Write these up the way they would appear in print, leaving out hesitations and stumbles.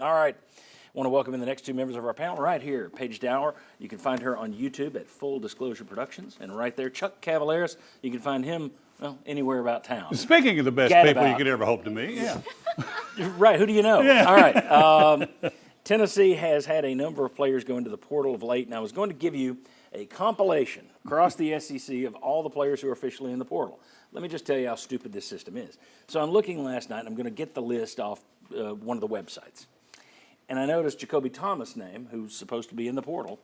All right. I want to welcome in the next two members of our panel right here. Paige Dower, you can find her on YouTube at Full Disclosure Productions. And right there, Chuck Cavaleris, you can find him, well, anywhere about town. Speaking of the best people you could ever hope to meet, yeah. Right, who do you know? Yeah. All right. Tennessee has had a number of players go into the portal of late, and I was going to give you a compilation across the SEC of all the players who are officially in the portal. Let me just tell you how stupid this system is. So I'm looking last night, and I'm going to get the list off one of the websites. And I noticed Jacoby Thomas' name, who's supposed to be in the portal,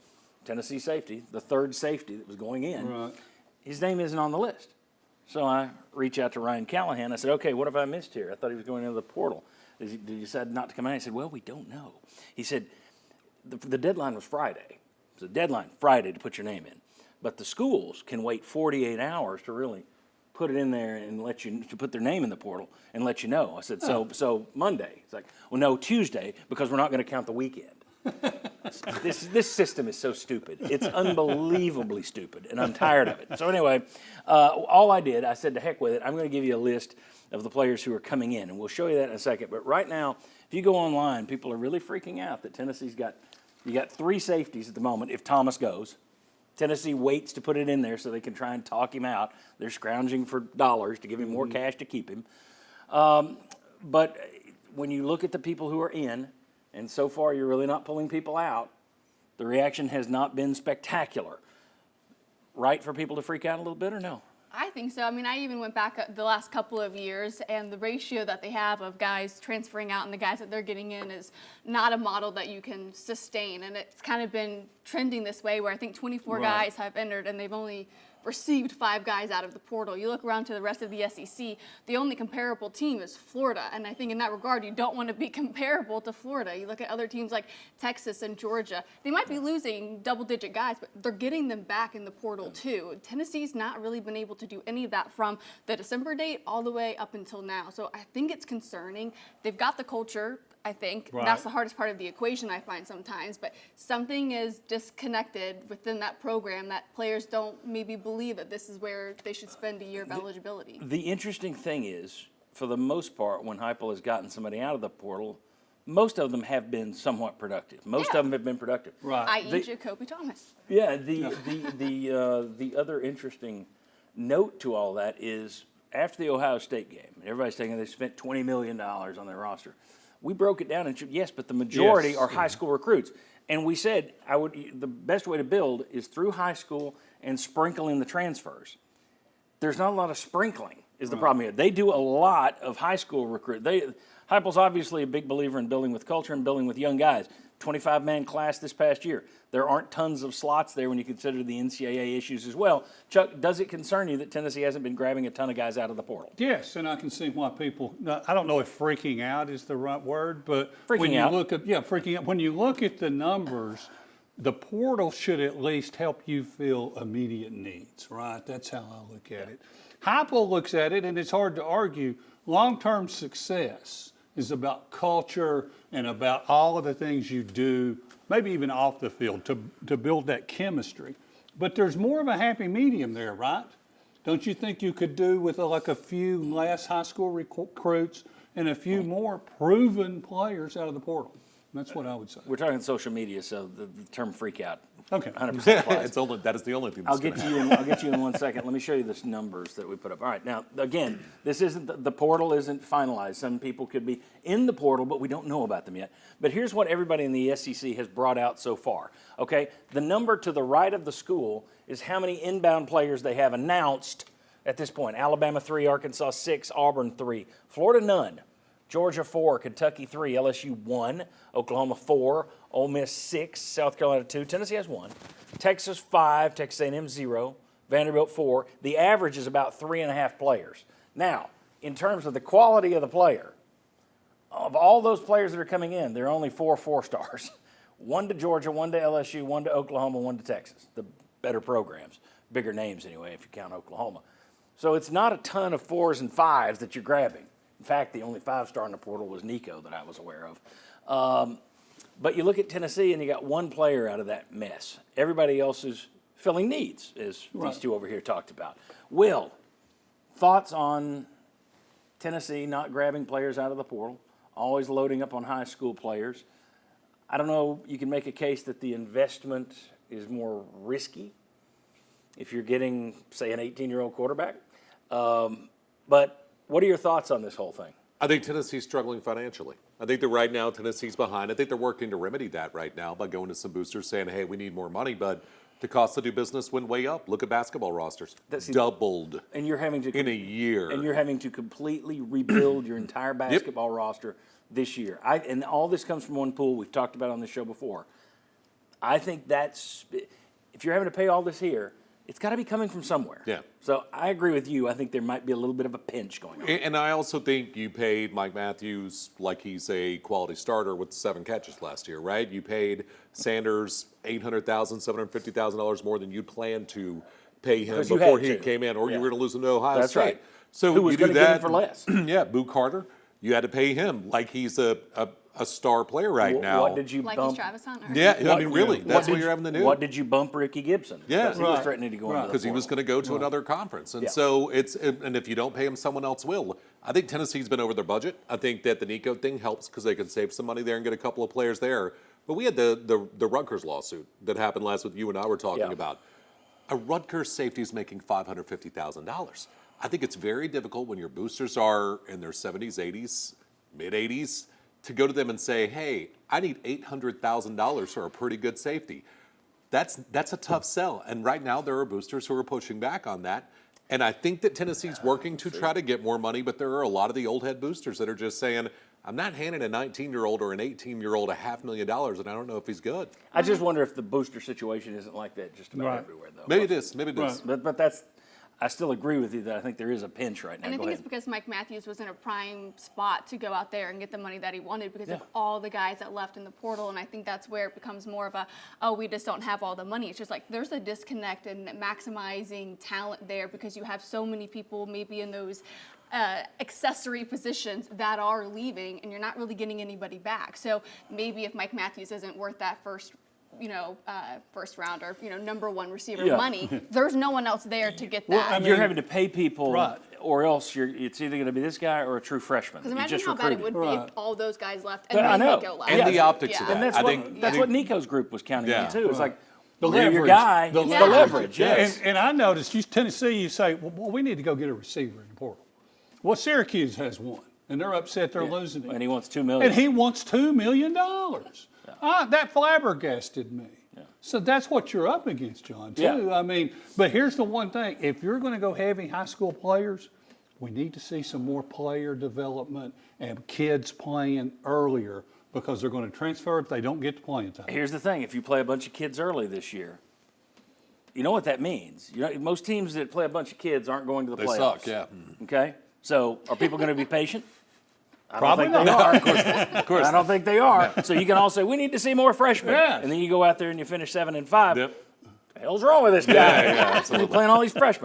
Tennessee safety, the third safety that was going in. Right. His name isn't on the list. So I reach out to Ryan Callahan. I said, okay, what have I missed here? I thought he was going into the portal. Did he decide not to come in? He said, well, we don't know. He said, the deadline was Friday. So the deadline, Friday, to put your name in. But the schools can wait 48 hours to really put it in there and let you, to put their name in the portal and let you know. I said, so Monday. It's like, well, no, Tuesday, because we're not going to count the weekend. This system is so stupid. It's unbelievably stupid, and I'm tired of it. So anyway, all I did, I said to heck with it. I'm going to give you a list of the players who are coming in, and we'll show you that in a second. But right now, if you go online, people are really freaking out that Tennessee's got, you got three safeties at the moment if Thomas goes. Tennessee waits to put it in there so they can try and talk him out. They're scrounging for dollars to give him more cash to keep him. But when you look at the people who are in, and so far you're really not pulling people out, the reaction has not been spectacular. Right for people to freak out a little bit or no? I think so. I mean, I even went back the last couple of years, and the ratio that they have of guys transferring out and the guys that they're getting in is not a model that you can sustain. And it's kind of been trending this way where I think 24 guys have entered, and they've only received 5 guys out of the portal. You look around to the rest of the SEC, the only comparable team is Florida. And I think in that regard, you don't want to be comparable to Florida. You look at other teams like Texas and Georgia. They might be losing double-digit guys, but they're getting them back in the portal too. Tennessee's not really been able to do any of that from the December date all the way up until now. So I think it's concerning. They've got the culture. I think that's the hardest part of the equation I find sometimes, but something is disconnected within that program that players don't maybe believe that this is where they should spend a year of eligibility. The interesting thing is, for the most part, when Heupel has gotten somebody out of the portal, most of them have been somewhat productive. Most of them have been productive. Right. I.e. Jacoby Thomas. Yeah, the other interesting note to all that is after the Ohio State game, everybody's saying they spent $20 million on their roster. We broke it down and said, yes, but the majority are high school recruits. And we said the best way to build is through high school and sprinkle in the transfers. There's not a lot of sprinkling is the problem here. They do a lot of high school recruit. Heupel's obviously a big believer in building with culture and building with young guys. 25-man class this past year. There aren't tons of slots there when you consider the NCAA issues as well. Chuck, does it concern you that Tennessee hasn't been grabbing a ton of guys out of the portal? Yes, and I can see why people, I don't know if freaking out is the right word, but when you out. look at, freaking out. When you look at the numbers, the portal should at least help you fill immediate needs, right? That's how I look at it. Heupel looks at it, and it's hard to argue, long-term success is about culture and about all of the things you do, maybe even off the field, to build that chemistry. But there's more of a happy medium there, right? Don't you think you could do with like a few less high school recruits and a few more proven players out of the portal? That's what I would say. We're talking social media, so the term freak out. Okay. 100% applies. That is the only thing I'll that's get you in 1 second. Let me show you the numbers that we put up. All right, now, again, this isn't, the portal isn't finalized. Some people could be in the portal, but we don't know about them yet. But here's what everybody in the SEC has brought out so far, okay? The number to the right of the school is how many inbound players they have announced at this point. Alabama 3, Arkansas 6, Auburn 3, Florida none. Georgia 4, Kentucky 3, LSU 1, Oklahoma 4, Ole Miss 6, South Carolina 2, Tennessee has 1, Texas 5, Texas A&M 0, Vanderbilt 4. The average is about 3.5 players. Now, in terms of the quality of the player, of all those players that are coming in, there are only 4 4-stars. 1 to Georgia, 1 to LSU, 1 to Oklahoma, 1 to Texas. The better programs, bigger names anyway, if you count Oklahoma. So it's not a ton of 4s and 5s that you're grabbing. In fact, the only 5-star in the portal was Nico that I was aware of. But you look at Tennessee and you got 1 player out of that mess. Everybody else is filling needs, as these two over here talked about. Will, thoughts on Tennessee not grabbing players out of the portal? always loading up on high school players. I don't know, you can make a case that the investment is more risky if you're getting, say, an 18-year-old quarterback. But what are your thoughts on this whole thing? I think Tennessee's struggling financially. I think that right now Tennessee's behind. I think they're working to remedy that right now by going to some boosters saying, hey, we need more money, but the cost to do business went way up. Look at basketball rosters. Doubled And you're having to in a year. And you're having to completely rebuild your entire basketball roster this year. And all this comes from one pool. We've talked about it on the show before. I think that's, if you're having to pay all this here, it's got to be coming from somewhere. Yeah. So I agree with you. I think there might be a little bit of a pinch going on. And I also think you paid Mike Matthews like he's a quality starter with 7 catches last year, right? You paid Sanders $800,000, $750,000 more than you'd planned to pay him before he came in, or you were going to lose him to Ohio That's State. right. So Who was you do going to get that him for less? Yeah, Boo Carter. You had to pay him like he's a star player right now. What did you Like bump? he's Travis Hunter. Yeah, I mean, really, that's what did you're having to do. What did you bump Ricky Gibson? Yeah. Because he was threatening to go into the Because he was portal. going to go to another conference. And Yeah. so and if you don't pay him, someone else will. I think Tennessee's been over their budget. I think that the Nico thing helps because they can save some money there and get a couple of players there. But we had the Rutgers lawsuit that happened last week you and I were talking about. A Rutgers safety is making $550,000. I think it's very difficult when your boosters are in their 70s, 80s, mid-80s, to go to them and say, hey, I need $800,000 for a pretty good safety. That's a tough sell. And right now there are boosters who are pushing back on that. And I think that Tennessee's working to try to get more money, but there are a lot of the old head boosters that are just saying, I'm not handing a 19-year-old or an 18-year-old $500,000, and I don't know if he's good. I just wonder if the booster situation isn't like that just about everywhere, though. Maybe it is. Maybe it is. But that's, I still agree with you that I think there is a pinch right now. And I Go think it's ahead. because Mike Matthews was in a prime spot to go out there and get the money that he wanted because of all the guys that left in the portal. And I think that's where it becomes more of a, oh, we just don't have all the money. It's just like there's a disconnect in maximizing talent there because you have so many people maybe in those accessory positions that are leaving and you're not really getting anybody back. So maybe if Mike Matthews isn't worth that first round or, number one receiver money, there's no one else there to get that. Well, I mean, You're having to pay people, or else it's either going to be this guy or a true freshman. Because You imagine just how bad it recruited. would be if all those guys left But I and then know. Nico left. And the optics of that. And that's what Nico's group was counting on too. It's like The you're your leverage. guy, The it's leverage. the leverage. Yes. And I noticed, Tennessee, you say, well, we need to go get a receiver in the portal. Well, Syracuse has one, and they're upset they're losing him. And he wants $2 million. And he wants $2 million. That flabbergasted me. So that's what you're up against, John, too. Yeah. I mean, but here's the one thing. If you're going to go heavy high school players, we need to see some more player development and kids playing earlier because they're going to transfer if they don't get to playing time. Here's the thing: if you play a bunch of kids early this year, you know what that means. Most teams that play a bunch of kids aren't going to the They playoffs. suck, yeah. Okay, so are people going to be patient? I don't Probably think not. they are. Of course, I don't think they are. So you can all say we need to see more freshmen, Yes. and then you go out there and you finish 7 and 5. Yep. The hell's wrong with this guy? Yeah, He's playing all these freshmen.